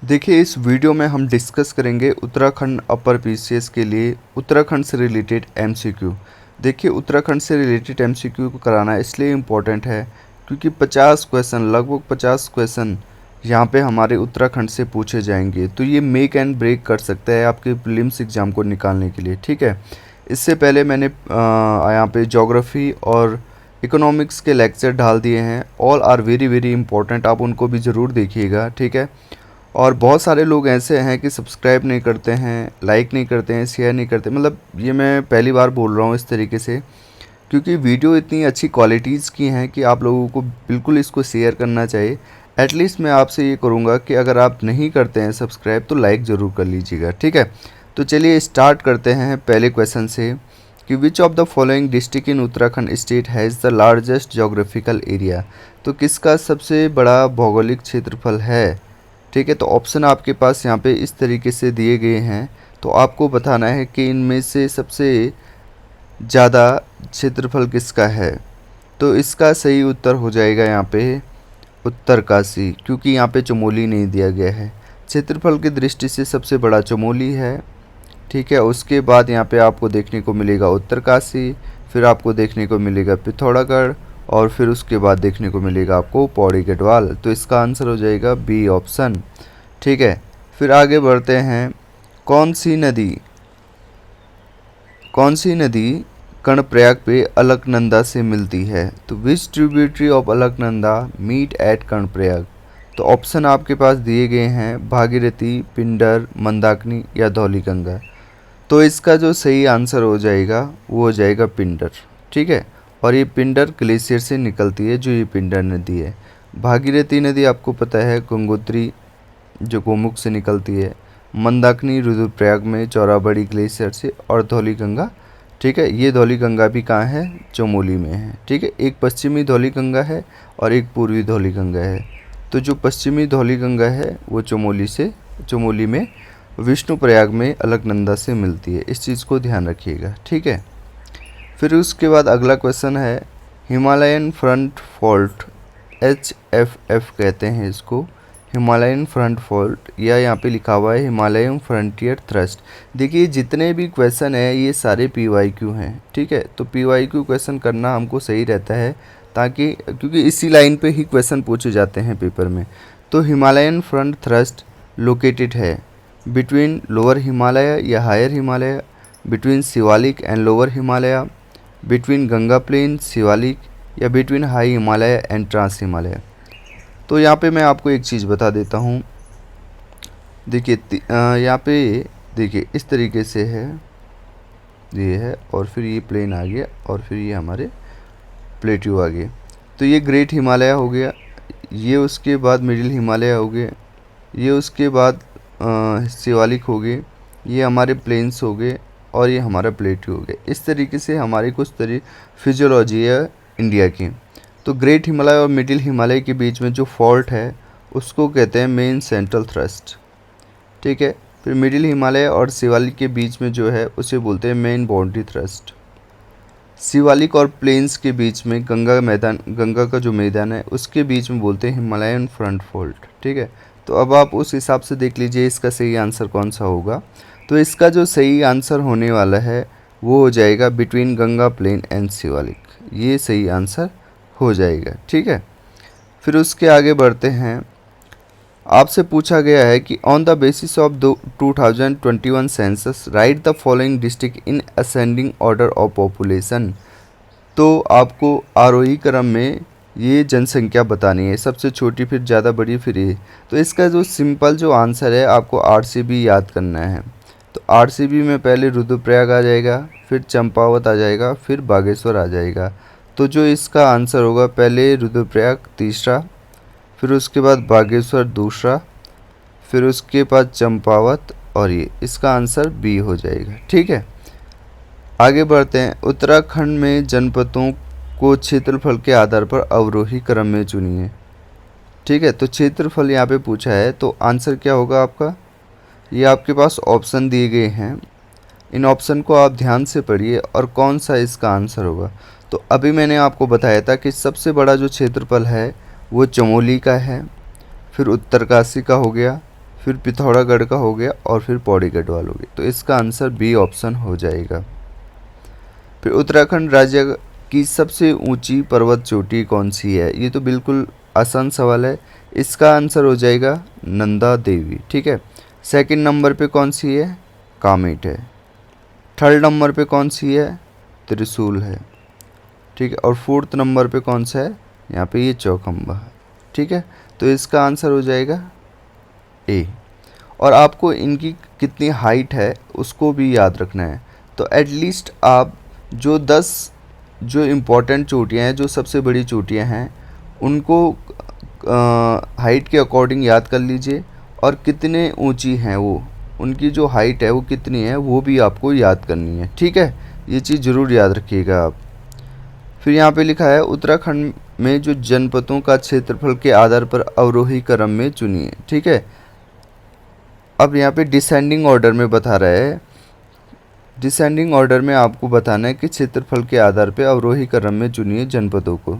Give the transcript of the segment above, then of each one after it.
देखिए, इस वीडियो में हम डिस्कस करेंगे उत्तराखंड अपर पीसीएस के लिए उत्तराखंड से रिलेटेड एमसीक्यू। देखिए, उत्तराखंड से रिलेटेड एमसीक्यू को कराना इसलिए इम्पोर्टेंट है क्योंकि 50 क्वेश्चन, लगभग 50 क्वेश्चन यहाँ पे हमारे उत्तराखंड से पूछे जाएंगे। तो ये मेक एंड ब्रेक कर सकता है आपके प्रीलिम्स एग्ज़ाम को निकालने के लिए। ठीक है, इससे पहले मैंने यहाँ पे ज्योग्राफी और इकोनॉमिक्स के लेक्चर डाल दिए हैं। All are very very important, आप उनको भी ज़रूर देखिएगा। ठीक है, और बहुत सारे लोग ऐसे हैं कि सब्सक्राइब नहीं करते हैं, लाइक नहीं करते हैं, शेयर नहीं करते। मतलब ये मैं पहली बार बोल रहा हूँ इस तरीके से, क्योंकि वीडियो इतनी अच्छी क्वालिटीज़ की हैं कि आप लोगों को बिल्कुल इसको शेयर करना चाहिए। एटलीस्ट मैं आपसे ये करूँगा कि अगर आप नहीं करते हैं सब्सक्राइब तो लाइक ज़रूर कर लीजिएगा। ठीक है, तो चलिए स्टार्ट करते हैं पहले क्वेश्चन से कि विच of the following district in Uttarakhand state has the largest geographical area. तो किसका सबसे बड़ा भौगोलिक क्षेत्रफल है। ठीक है, तो ऑप्शन आपके पास यहाँ पे इस तरीके से दिए गए हैं, तो आपको बताना है कि इनमें से सबसे ज़्यादा क्षेत्रफल किसका है। तो इसका सही उत्तर हो जाएगा यहाँ पे उत्तरकाशी, क्योंकि यहाँ पे चमोली नहीं दिया गया है। क्षेत्रफल की दृष्टि से सबसे बड़ा चमोली है। ठीक है, उसके बाद यहाँ पे आपको देखने को मिलेगा उत्तरकाशी, फिर आपको देखने को मिलेगा पिथौरागढ़, और फिर उसके बाद देखने को मिलेगा आपको पौड़ी गढ़वाल। तो इसका आंसर हो जाएगा बी ऑप्शन। ठीक है, फिर आगे बढ़ते हैं। कौन सी नदी कर्णप्रयाग पे अलकनंदा से मिलती है। तो which tributary of Alaknanda meet at Karnaprayag. तो ऑप्शन आपके पास दिए गए हैं भागीरथी, पिंडर, मंदाकिनी या धौलीगंगा। तो इसका जो सही आंसर हो जाएगा वो हो जाएगा पिंडर। ठीक है, और ये पिंडर ग्लेशियर से निकलती है, जो ये पिंडर नदी है। भागीरथी नदी आपको पता है गंगोत्री, जो गोमुख से निकलती है। मंदाकिनी रुद्रप्रयाग में चौराबाड़ी ग्लेशियर से, और धौलीगंगा, ठीक है, ये धौलीगंगा भी कहाँ है, चमोली में है। ठीक है, एक पश्चिमी धौलीगंगा है और एक पूर्वी धौलीगंगा है। तो जो पश्चिमी धौलीगंगा है वो चमोली में विष्णुप्रयाग में अलकनंदा से मिलती है। इस चीज़ को ध्यान रखिएगा। ठीक है, फिर उसके बाद अगला क्वेश्चन है हिमालयन फ्रंट फॉल्ट, HFF कहते हैं इसको, हिमालयन फ्रंट फॉल्ट, या यहाँ पे लिखा हुआ है हिमालयन फ्रंटियर थ्रस्ट। देखिए, जितने भी क्वेश्चन है ये सारे PYQ हैं। ठीक है, तो PYQ क्वेश्चन करना हमको सही रहता है, ताकि क्योंकि इसी लाइन पे ही क्वेश्चन पूछे जाते हैं पेपर में। तो हिमालयन फ्रंट थ्रस्ट लोकेटेड है बिटवीन लोअर हिमालय या higher Himalaya, between Shivalik and lower Himalaya, between Ganga plain Shivalik, या between high Himalaya and trans Himalaya. तो यहाँ पे मैं आपको एक चीज़ बता देता हूँ। देखिए, यहाँ पे देखिए इस तरीके से है, ये है, और फिर ये प्लेन आ गया, और फिर ये हमारे प्लेट्यू आ गए। तो ये ग्रेट हिमालय हो गया, ये उसके बाद मिडिल हिमालय हो गए, ये उसके बाद शिवालिक हो गए, ये हमारे प्लेन्स हो गए, और ये हमारा प्लेट्यू हो गया। इस तरीके से हमारी कुछ फिजियोलॉजी है इंडिया की। तो ग्रेट हिमालय और मिडिल हिमालय के बीच में जो फॉल्ट है उसको कहते हैं मेन सेंट्रल थ्रस्ट। ठीक है, फिर मिडिल हिमालय और शिवालिक के बीच में जो है उसे बोलते हैं मेन बाउंड्री थ्रस्ट। शिवालिक और प्लेन्स के बीच में गंगा का जो मैदान है उसके बीच में बोलते हैं हिमालयन फ्रंट फॉल्ट। ठीक है, तो अब आप उस हिसाब से देख लीजिए इसका सही आंसर कौन सा होगा। तो इसका जो सही आंसर होने वाला है वो हो जाएगा between Ganga plain and Shivalik, ये सही आंसर हो जाएगा। ठीक है, फिर उसके आगे बढ़ते हैं। आपसे पूछा गया है कि on the basis of 2021 census right the following district in ascending order of population. तो आपको आरोही क्रम में ये जनसंख्या बतानी है, सबसे छोटी, फिर ज़्यादा बड़ी, फिर ये। तो इसका जो सिंपल जो आंसर है आपको RCB याद करना है। तो RCB में पहले रुद्रप्रयाग आ जाएगा, फिर चंपावत आ जाएगा, फिर बागेश्वर आ जाएगा। तो जो इसका आंसर होगा, पहले रुद्रप्रयाग तीसरा, फिर उसके बाद बागेश्वर दूसरा, फिर उसके बाद चंपावत, और ये इसका आंसर B हो जाएगा। ठीक है, आगे बढ़ते हैं। उत्तराखंड में जनपदों को क्षेत्रफल के आधार पर अवरोही क्रम में चुनिए। ठीक है, तो क्षेत्रफल यहाँ पे पूछा है, तो आंसर क्या होगा आपका। ये आपके पास ऑप्शन दिए गए हैं, इन ऑप्शन को आप ध्यान से पढ़िए और कौन सा इसका आंसर होगा। तो अभी मैंने आपको बताया था कि सबसे बड़ा जो क्षेत्रफल है वो चमोली का है, फिर उत्तरकाशी का हो गया, फिर पिथौरागढ़ का हो गया और फिर पौड़ी गढ़वाल हो गया। तो इसका आंसर बी ऑप्शन हो जाएगा। फिर उत्तराखंड राज्य की सबसे ऊंची पर्वत चोटी कौन सी है? ये तो बिल्कुल आसान सवाल है। इसका आंसर हो जाएगा नंदा देवी। ठीक है। सेकंड नंबर पे कौन सी है? कामेट है। थर्ड नंबर पे कौन सी है? त्रिशूल है। ठीक है। और फोर्थ नंबर पे कौन सा है? यहाँ पे ये चौखंबा है। ठीक है। तो इसका आंसर हो जाएगा ए। और आपको इनकी कितनी हाइट है उसको भी याद रखना है। तो एटलीस्ट आप जो 10 जो इम्पोर्टेंट चोटियाँ हैं, जो सबसे बड़ी चोटियाँ हैं, उनको हाइट के अकॉर्डिंग याद कर लीजिए, और कितने ऊंची हैं वो, उनकी जो हाइट है वो कितनी है वो भी आपको याद करनी है। ठीक है। ये चीज़ ज़रूर याद रखिएगा आप। फिर यहाँ पे लिखा है उत्तराखंड में जो जनपदों का क्षेत्रफल के आधार पर अवरोही क्रम में चुनिए। ठीक है। अब यहाँ पे डिसेंडिंग ऑर्डर में बता रहा है, डिसेंडिंग ऑर्डर में आपको बताना है कि क्षेत्रफल के आधार पर अवरोही क्रम में चुनिए जनपदों को।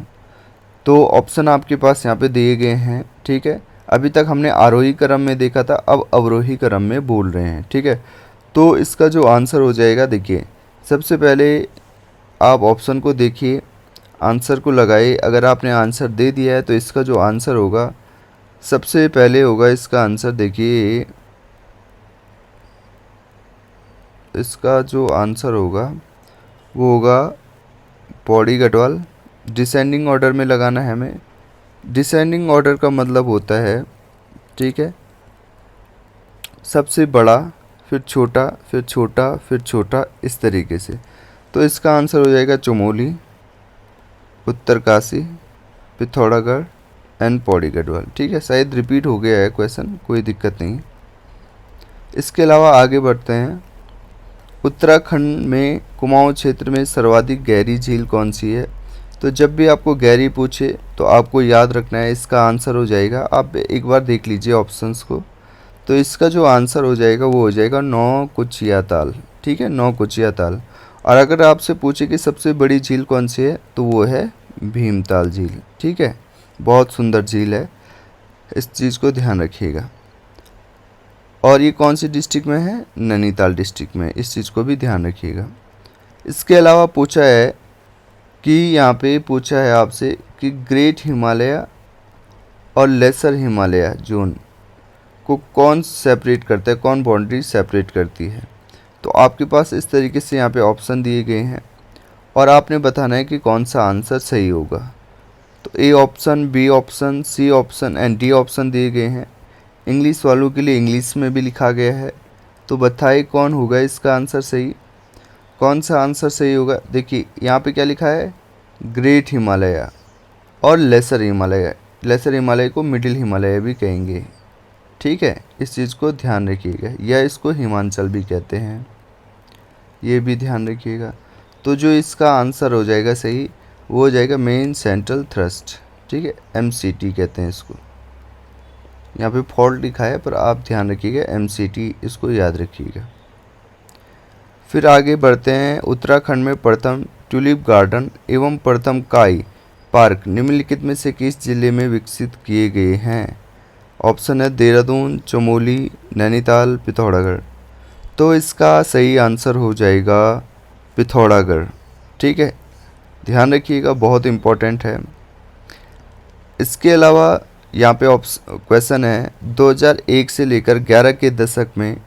तो ऑप्शन आपके पास यहाँ पे दिए गए हैं। ठीक है। अभी तक हमने आरोही क्रम में देखा था, अब अवरोही क्रम में बोल रहे हैं। ठीक है। तो इसका जो आंसर हो जाएगा, देखिए सबसे पहले आप ऑप्शन को देखिए, आंसर को लगाइए। अगर आपने आंसर दे दिया है तो इसका जो आंसर होगा, सबसे पहले होगा इसका आंसर, देखिए इसका जो आंसर होगा वो होगा पौड़ी गढ़वाल। डिसेंडिंग ऑर्डर में लगाना है हमें। डिसेंडिंग ऑर्डर का मतलब होता है, ठीक है, सबसे बड़ा, फिर छोटा, फिर छोटा, फिर छोटा, इस तरीके से। तो इसका आंसर हो जाएगा चमोली, उत्तरकाशी, पिथौरागढ़ एंड पौड़ी गढ़वाल। ठीक है। शायद रिपीट हो गया है क्वेश्चन, कोई दिक्कत नहीं। इसके अलावा आगे बढ़ते हैं। उत्तराखंड में कुमाऊं क्षेत्र में सर्वाधिक गहरी झील कौन सी है? तो जब भी आपको गहरी पूछे तो आपको याद रखना है, इसका आंसर हो जाएगा, आप एक बार देख लीजिए ऑप्शंस को। तो इसका जो आंसर हो जाएगा वो हो जाएगा नौ कुचिया ताल। ठीक है, नौ कुचिया ताल। और अगर आपसे पूछे कि सबसे बड़ी झील कौन सी है तो वो है भीमताल झील। ठीक है, बहुत सुंदर झील है, इस चीज़ को ध्यान रखिएगा। और ये कौन सी डिस्ट्रिक्ट में है? नैनीताल डिस्ट्रिक्ट में, इस चीज़ को भी ध्यान रखिएगा। इसके अलावा पूछा है कि यहाँ पे पूछा है आपसे कि ग्रेट हिमालय और लेसर हिमालय जोन को कौन सेपरेट करता है, कौन बाउंड्री सेपरेट करती है? तो आपके पास इस तरीके से यहाँ पे ऑप्शन दिए गए हैं और आपने बताना है कि कौन सा आंसर सही होगा। तो A option, B option, C option and D option दिए गए हैं। इंग्लिश वालों के लिए इंग्लिश में भी लिखा गया है। तो बताइए कौन होगा इसका आंसर सही, कौन सा आंसर सही होगा? देखिए यहाँ पे क्या लिखा है, ग्रेट हिमालय और लेसर हिमालय। लेसर हिमालय को मिडिल हिमालय भी कहेंगे। ठीक है, इस चीज़ को ध्यान रखिएगा, या इसको हिमाचल भी कहते हैं, ये भी ध्यान रखिएगा। तो जो इसका आंसर हो जाएगा सही वो हो जाएगा मेन सेंट्रल थ्रस्ट। ठीक है, MCT कहते हैं इसको। यहाँ पे फॉल्ट लिखा है पर आप ध्यान रखिएगा MCT, इसको याद रखिएगा। फिर आगे बढ़ते हैं। उत्तराखंड में प्रथम ट्यूलिप गार्डन एवं प्रथम काई पार्क निम्नलिखित में से किस जिले में विकसित किए गए हैं? ऑप्शन है देहरादून, चमोली, नैनीताल, पिथौरागढ़। तो इसका सही आंसर हो जाएगा पिथौरागढ़। ठीक है, ध्यान रखिएगा, बहुत इम्पोर्टेंट है। इसके अलावा यहाँ पे क्वेश्चन है 2001 से लेकर 11 के दशक में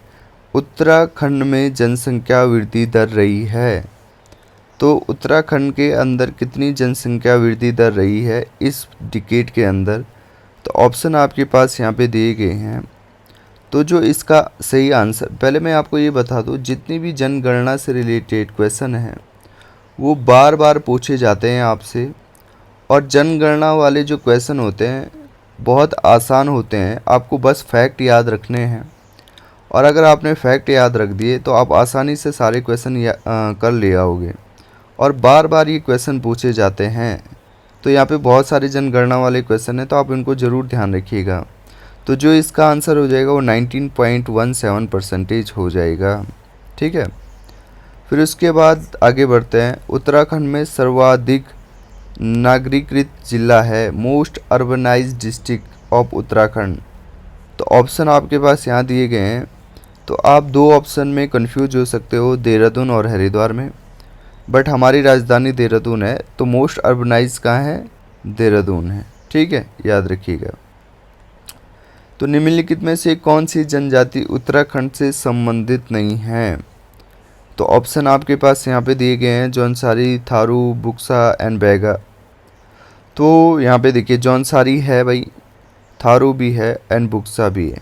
उत्तराखंड में जनसंख्या वृद्धि दर रही है। तो उत्तराखंड के अंदर कितनी जनसंख्या वृद्धि दर रही है इस डिकेड के अंदर? तो ऑप्शन आपके पास यहाँ पे दिए गए हैं। तो जो इसका सही आंसर, पहले मैं आपको ये बता दूँ, जितनी भी जनगणना से रिलेटेड क्वेश्चन हैं वो बार बार पूछे जाते हैं आपसे, और जनगणना वाले जो क्वेश्चन होते हैं बहुत आसान होते हैं, आपको बस फैक्ट याद रखने हैं। और अगर आपने फैक्ट याद रख दिए तो आप आसानी से सारे क्वेश्चन कर ले आओगे। और बार बार ये क्वेश्चन पूछे जाते हैं, तो यहाँ पे बहुत सारे जनगणना वाले क्वेश्चन हैं, तो आप इनको ज़रूर ध्यान रखिएगा। तो जो इसका आंसर हो जाएगा वो 19.17% हो जाएगा। ठीक है, फिर उसके बाद आगे बढ़ते हैं। उत्तराखंड में सर्वाधिक नागरिकृत जिला है, most urbanised district of Uttarakhand. तो ऑप्शन आपके पास यहाँ दिए गए हैं। तो आप दो ऑप्शन में कंफ्यूज हो सकते हो, देहरादून और हरिद्वार में, बट हमारी राजधानी देहरादून है, तो मोस्ट अर्बनाइज कहाँ है? देहरादून है। ठीक है, याद रखिएगा। तो निम्नलिखित में से कौन सी जनजाति उत्तराखंड से संबंधित नहीं है? तो ऑप्शन आपके पास यहाँ पे दिए गए हैं, जौनसारी, थारू, बुक्सा एंड बैगा। तो यहाँ पे देखिए जौनसारी है भाई, थारू भी है एंड बुक्सा भी है।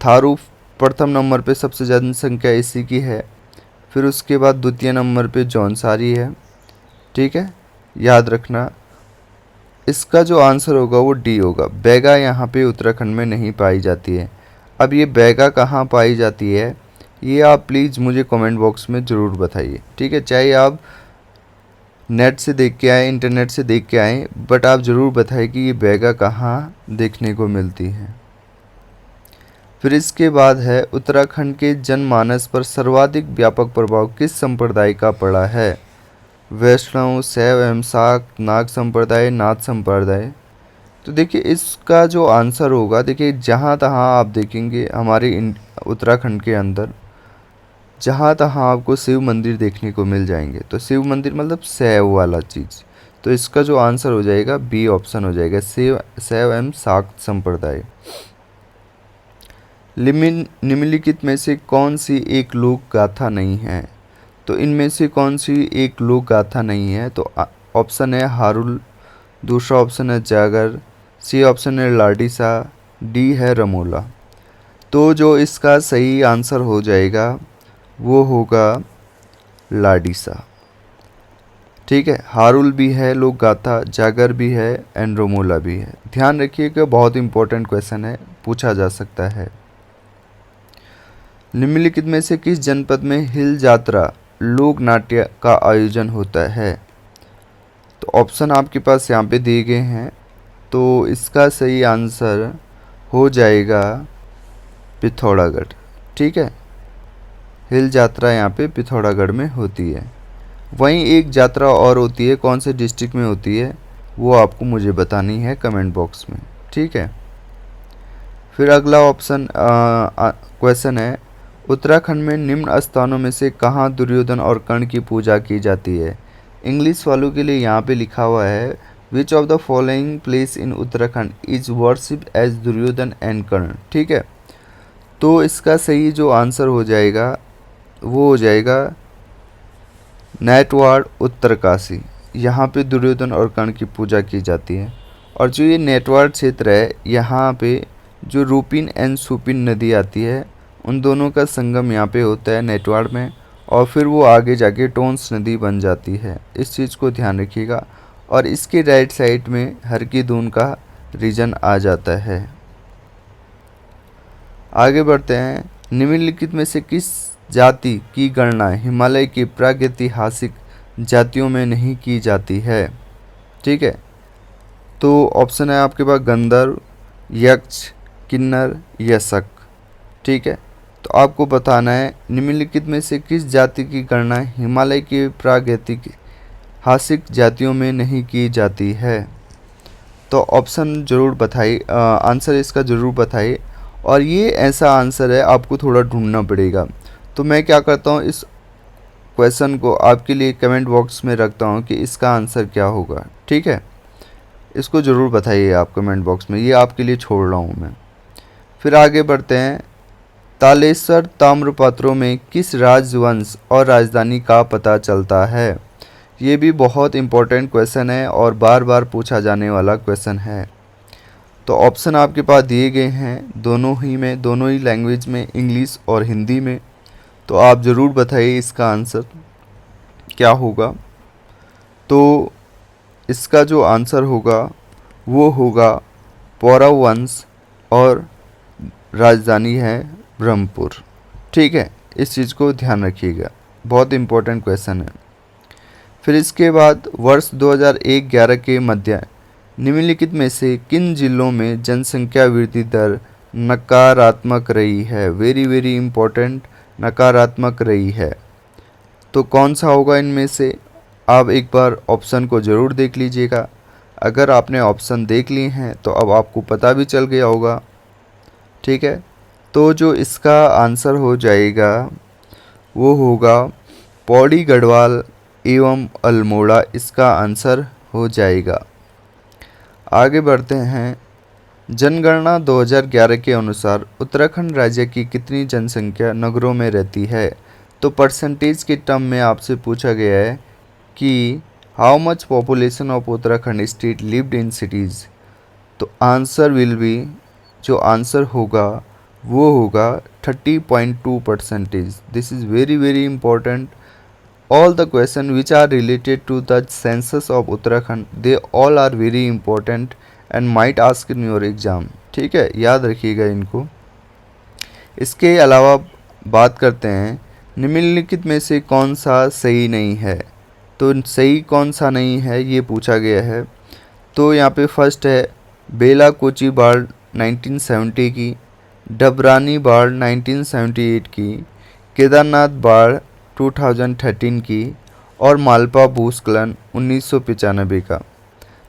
थारू प्रथम नंबर पे सबसे ज़्यादा जनसंख्या इसी की है, फिर उसके बाद द्वितीय नंबर पे जौनसारी है। ठीक है, याद रखना। इसका जो आंसर होगा वो डी होगा। बैगा यहाँ पे उत्तराखंड में नहीं पाई जाती है। अब ये बैगा कहाँ पाई जाती है, ये आप प्लीज़ मुझे कमेंट बॉक्स में ज़रूर बताइए। ठीक है, चाहे आप नेट से देख के आए, इंटरनेट से देख के आए, बट आप ज़रूर बताएं कि ये बैगा कहाँ देखने को मिलती है। फिर इसके बाद है, उत्तराखंड के जनमानस पर सर्वाधिक व्यापक प्रभाव किस संप्रदाय का पड़ा है? वैष्णव, शैव एवं शाक्त, नाग संप्रदाय, नाथ संप्रदाय। तो देखिए इसका जो आंसर होगा, देखिए जहाँ तहाँ आप देखेंगे हमारे उत्तराखंड के अंदर जहाँ तहाँ आपको शिव मंदिर देखने को मिल जाएंगे। तो शिव मंदिर मतलब शैव वाला चीज़। तो इसका जो आंसर हो जाएगा बी ऑप्शन हो जाएगा, शैव एवं शाक्त संप्रदाय। निम्नलिखित में से कौन सी एक लोक गाथा नहीं है? तो इनमें से कौन सी एक लोक गाथा नहीं है? तो ऑप्शन है हारुल, दूसरा ऑप्शन है जागर, सी ऑप्शन है लाडीसा, डी है रमोला। तो जो इसका सही आंसर हो जाएगा वो होगा लाडीसा। ठीक है, हारुल भी है लोक गाथा, जागर भी है एंड रमोला भी है। ध्यान रखिएगा, बहुत इंपॉर्टेंट क्वेश्चन है, पूछा जा सकता है। निम्नलिखित में से किस जनपद में हिल जात्रा लोक नाट्य का आयोजन होता है? तो ऑप्शन आपके पास यहाँ पे दिए गए हैं। तो इसका सही आंसर हो जाएगा पिथौरागढ़। ठीक है, हिल यात्रा यहाँ पे पिथौरागढ़ में होती है। वहीं एक यात्रा और होती है, कौन से डिस्ट्रिक्ट में होती है वो आपको मुझे बतानी है कमेंट बॉक्स में। ठीक है, फिर अगला ऑप्शन क्वेश्चन है, उत्तराखंड में निम्न स्थानों में से कहाँ दुर्योधन और कर्ण की पूजा की जाती है? इंग्लिश वालों के लिए यहाँ पे लिखा हुआ है, which of the following place in Uttarakhand is worship as Duryodhana and Karna. ठीक है, तो इसका सही जो आंसर हो जाएगा वो हो जाएगा नेटवाड़, उत्तरकाशी। यहाँ पे दुर्योधन और कर्ण की पूजा की जाती है। और जो ये नेटवाड़ क्षेत्र है, यहाँ पे जो रूपिन एंड सुपिन नदी आती है, उन दोनों का संगम यहाँ पे होता है नेटवाड़ में, और फिर वो आगे जाके टोंस नदी बन जाती है। इस चीज़ को ध्यान रखिएगा। और इसके राइट साइड में हरकी-दून का रीजन आ जाता है। आगे बढ़ते हैं, निम्नलिखित में से किस जाति की गणना हिमालय की प्रागैतिहासिक जातियों में नहीं की जाती है? ठीक है, तो ऑप्शन है आपके पास गंधर्व, यक्ष, किन्नर या शक। ठीक है, तो आपको बताना है निम्नलिखित में से किस जाति की गणना हिमालय की प्रागैतिहासिक जातियों में नहीं की जाती है। तो ऑप्शन ज़रूर बताइए, आंसर इसका ज़रूर बताइए। और ये ऐसा आंसर है आपको थोड़ा ढूंढना पड़ेगा। तो मैं क्या करता हूँ, इस क्वेश्चन को आपके लिए कमेंट बॉक्स में रखता हूँ कि इसका आंसर क्या होगा। ठीक है, इसको ज़रूर बताइए आप कमेंट बॉक्स में, ये आपके लिए छोड़ रहा हूँ मैं। फिर आगे बढ़ते हैं, तालेसर ताम्रपत्रों में किस राजवंश और राजधानी का पता चलता है? ये भी बहुत इंपॉर्टेंट क्वेश्चन है और बार बार पूछा जाने वाला क्वेश्चन है। तो ऑप्शन आपके पास दिए गए हैं, दोनों ही लैंग्वेज में, इंग्लिश और हिंदी में। तो आप ज़रूर बताइए इसका आंसर क्या होगा। तो इसका जो आंसर होगा वो होगा पौरव वंश और राजधानी है ब्रह्मपुर। ठीक है, इस चीज़ को ध्यान रखिएगा, बहुत इंपॉर्टेंट क्वेश्चन है। फिर इसके बाद वर्ष 2001-11 के मध्य निम्नलिखित में से किन जिलों में जनसंख्या वृद्धि दर नकारात्मक रही है? वेरी वेरी इंपॉर्टेंट, नकारात्मक रही है। तो कौन सा होगा इनमें से? आप एक बार ऑप्शन को ज़रूर देख लीजिएगा। अगर आपने ऑप्शन देख लिए हैं तो अब आपको पता भी चल गया होगा। ठीक है। तो जो इसका आंसर हो जाएगा वो होगा पौड़ी गढ़वाल एवं अल्मोड़ा, इसका आंसर हो जाएगा। आगे बढ़ते हैं। जनगणना 2011 के अनुसार उत्तराखंड राज्य की कितनी जनसंख्या नगरों में रहती है? तो परसेंटेज के टर्म में आपसे पूछा गया है कि how much population of Uttarakhand state lived in cities. तो आंसर विल बी, जो आंसर होगा वो होगा 30.2%। This is very very important. All the question which are related to the census of Uttarakhand, they all are very important and might ask in your exam। ठीक है, याद रखिएगा इनको। इसके अलावा बात करते हैं निम्नलिखित में से कौन सा सही नहीं है। तो सही कौन सा नहीं है ये पूछा गया है। तो यहाँ पे फर्स्ट है बेला कोची बाढ़ 1970 की, डबरानी बाढ़ 1978 की, केदारनाथ बाढ़ 2013 की और मालपा भूस्खलन 1995 का।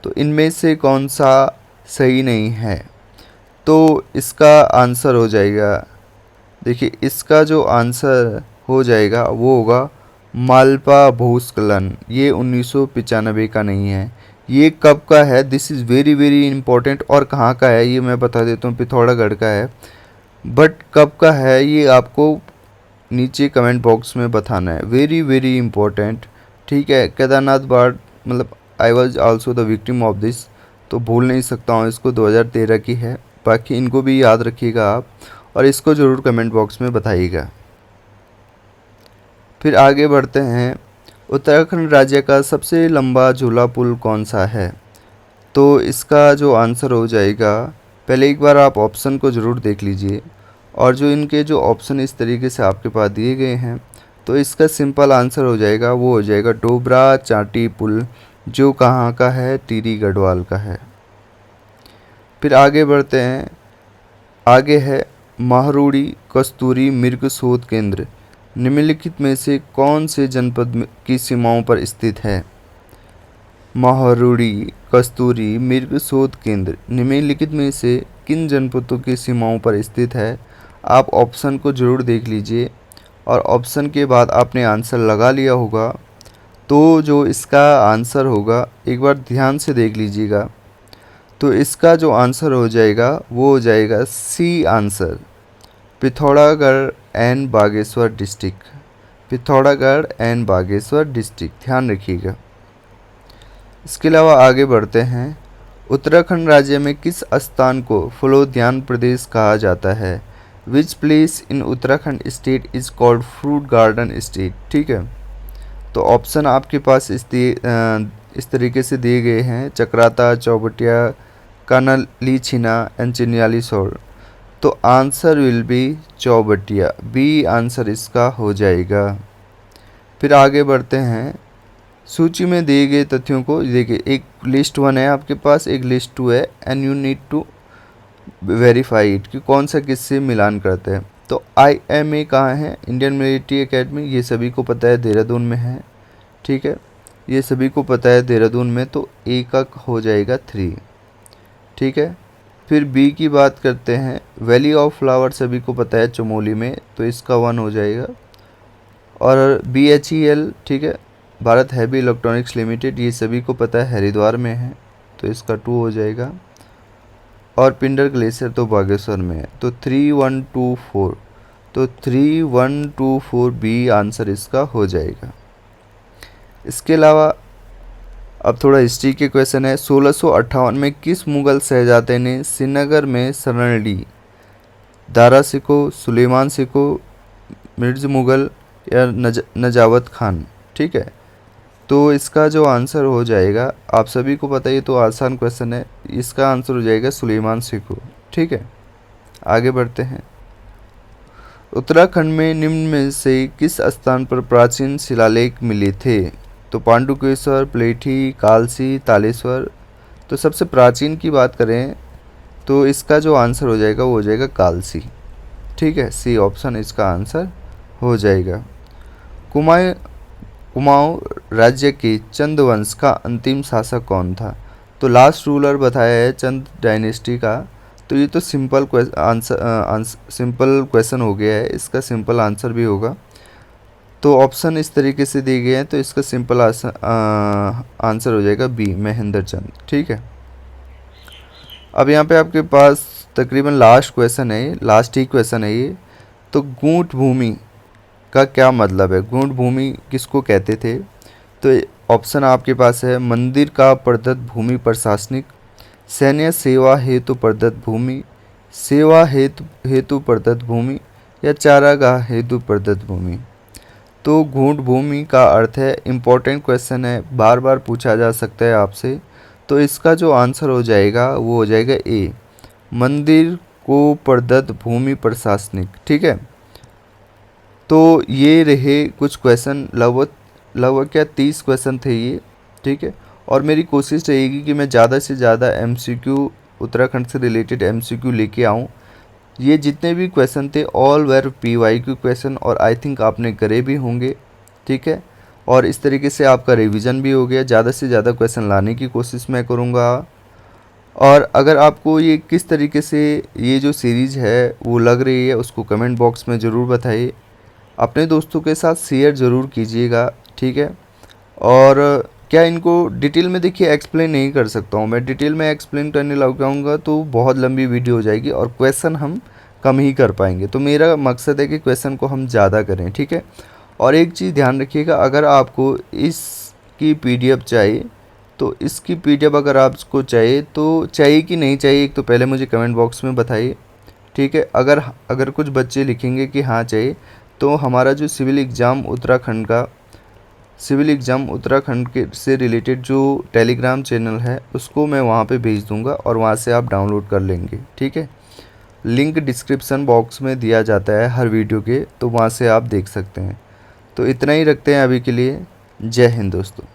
तो इनमें से कौन सा सही नहीं है? तो इसका आंसर हो जाएगा, देखिए इसका जो आंसर हो जाएगा वो होगा मालपा भूस्खलन। ये 1995 का नहीं है। ये कब का है? This is very very important. और कहाँ का है ये मैं बता देता हूँ, पिथौरागढ़ का है। बट कब का है ये आपको नीचे कमेंट बॉक्स में बताना है, वेरी वेरी इंपॉर्टेंट। ठीक है, केदारनाथ बाढ़ मतलब I was also the victim of this, तो भूल नहीं सकता हूँ इसको, 2013 की है। बाकी इनको भी याद रखिएगा आप और इसको ज़रूर कमेंट बॉक्स में बताइएगा। फिर आगे बढ़ते हैं। उत्तराखंड राज्य का सबसे लंबा झूला पुल कौन सा है? तो इसका जो आंसर हो जाएगा, पहले एक बार आप ऑप्शन को ज़रूर देख लीजिए। और जो इनके जो ऑप्शन इस तरीके से आपके पास दिए गए हैं, तो इसका सिंपल आंसर हो जाएगा, वो हो जाएगा डोबरा चांटी पुल, जो कहाँ का है? टिहरी गढ़वाल का है। फिर आगे बढ़ते हैं। आगे है महरूड़ी कस्तूरी मृग शोध केंद्र निम्नलिखित में से कौन से जनपद की सीमाओं पर स्थित है? महरूड़ी कस्तूरी मृग शोध केंद्र निम्नलिखित में से किन जनपदों की सीमाओं पर स्थित है? आप ऑप्शन को ज़रूर देख लीजिए और ऑप्शन के बाद आपने आंसर लगा लिया होगा। तो जो इसका आंसर होगा एक बार ध्यान से देख लीजिएगा। तो इसका जो आंसर हो जाएगा वो हो जाएगा C answer, Pithoragarh and Bageshwar district. Pithoragarh and Bageshwar district, ध्यान रखिएगा। इसके अलावा आगे बढ़ते हैं। उत्तराखंड राज्य में किस स्थान को फलोद्यान प्रदेश कहा जाता है? Which place in Uttarakhand state is called fruit garden state. ठीक है, तो ऑप्शन आपके पास इस तरीके से दिए गए हैं, चक्राता, चौबटिया, कानाली छिना एंड चिन्याली सौर। तो answer will be Chaubatia, B answer इसका हो जाएगा। फिर आगे बढ़ते हैं। सूची में दिए गए तथ्यों को देखिए, एक लिस्ट 1 है आपके पास, एक लिस्ट 2 है and you need to verify it कि कौन सा किससे मिलान करते हैं। तो IMA कहाँ है? इंडियन मिलिट्री एकेडमी, ये सभी को पता है देहरादून में है। ठीक है, ये सभी को पता है देहरादून में, तो ए का हो जाएगा 3। ठीक है, फिर बी की बात करते हैं। वैली ऑफ फ्लावर सभी को पता है चमोली में, तो इसका 1 हो जाएगा। और BHEL, ठीक है, भारत हैवी इलेक्ट्रॉनिक्स लिमिटेड, ये सभी को पता है हरिद्वार में है, तो इसका 2 हो जाएगा। और पिंडर ग्लेशियर तो बागेश्वर में है, तो 3, 1, 2, 4, तो 3, 1, 2, 4 बी आंसर इसका हो जाएगा। इसके अलावा अब थोड़ा हिस्ट्री के क्वेश्चन है। 1658 में किस मुगल शहजादे ने श्रीनगर में शरण ली? दारा सिको, सुलेमान सिको, मिर्ज मुगल या नजावत खान। ठीक है, तो इसका जो आंसर हो जाएगा, आप सभी को पता है, ये तो आसान क्वेश्चन है, इसका आंसर हो जाएगा सुलेमान सिको। ठीक है, आगे बढ़ते हैं। उत्तराखंड में निम्न में से किस स्थान पर प्राचीन शिलालेख मिले थे? तो पांडुकेश्वर, प्लेठी, कालसी, तालेश्वर। तो सबसे प्राचीन की बात करें तो इसका जो आंसर हो जाएगा वो हो जाएगा कालसी। ठीक है, सी ऑप्शन इसका आंसर हो जाएगा। कुमाऊं राज्य के चंद वंश का अंतिम शासक कौन था? तो लास्ट रूलर बताया है चंद डायनेस्टी का, तो ये तो सिंपल क्वेश्चन हो गया है, इसका सिंपल आंसर भी होगा। तो ऑप्शन इस तरीके से दिए गए हैं, तो इसका सिंपल आंसर हो जाएगा बी, महेंद्र चंद। ठीक है, अब यहाँ पे आपके पास तकरीबन लास्ट क्वेश्चन है, लास्ट ही क्वेश्चन है ये। तो गूंठ भूमि का क्या मतलब है, गूंठ भूमि किसको कहते थे? तो ऑप्शन आपके पास है मंदिर का प्रदत्त भूमि प्रशासनिक, सैन्य सेवा हेतु प्रदत्त भूमि, सेवा हेतु प्रदत्त भूमि, या चारागाह हेतु प्रदत्त भूमि। तो गूंठ भूमि का अर्थ है, इम्पोर्टेंट क्वेश्चन है, बार बार पूछा जा सकता है आपसे। तो इसका जो आंसर हो जाएगा वो हो जाएगा ए, मंदिर को प्रदत्त भूमि प्रशासनिक। ठीक है, तो ये रहे कुछ क्वेश्चन, लगभग क्या 30 क्वेश्चन थे ये। ठीक है, और मेरी कोशिश रहेगी कि मैं ज़्यादा से ज़्यादा एमसीक्यू, उत्तराखंड से रिलेटेड एमसीक्यू लेके आऊँ। ये जितने भी क्वेश्चन थे ऑल वेर पीवाईक्यू क्वेश्चन, और आई थिंक आपने करे भी होंगे। ठीक है, और इस तरीके से आपका रिवीजन भी हो गया। ज़्यादा से ज़्यादा क्वेश्चन लाने की कोशिश मैं करूँगा। और अगर आपको ये किस तरीके से ये जो सीरीज़ है वो लग रही है, उसको कमेंट बॉक्स में ज़रूर बताइए। अपने दोस्तों के साथ शेयर ज़रूर कीजिएगा। ठीक है, और क्या इनको डिटेल में देखिए एक्सप्लेन नहीं कर सकता हूँ मैं, डिटेल में एक्सप्लेन करने लग जाऊँगा तो बहुत लंबी वीडियो हो जाएगी और क्वेश्चन हम कम ही कर पाएंगे। तो मेरा मकसद है कि क्वेश्चन को हम ज़्यादा करें। ठीक है, और एक चीज़ ध्यान रखिएगा, अगर आपको इसकी पीडीएफ चाहिए, तो इसकी पीडीएफ अगर आपको चाहिए तो चाहिए कि नहीं चाहिए, एक तो पहले मुझे कमेंट बॉक्स में बताइए। ठीक है, अगर कुछ बच्चे लिखेंगे कि हाँ चाहिए, तो हमारा जो सिविल एग्ज़ाम उत्तराखंड के से रिलेटेड जो टेलीग्राम चैनल है उसको मैं वहाँ पे भेज दूँगा और वहाँ से आप डाउनलोड कर लेंगे। ठीक है, लिंक डिस्क्रिप्शन बॉक्स में दिया जाता है हर वीडियो के, तो वहाँ से आप देख सकते हैं। तो इतना ही रखते हैं अभी के लिए। जय हिंद दोस्तों।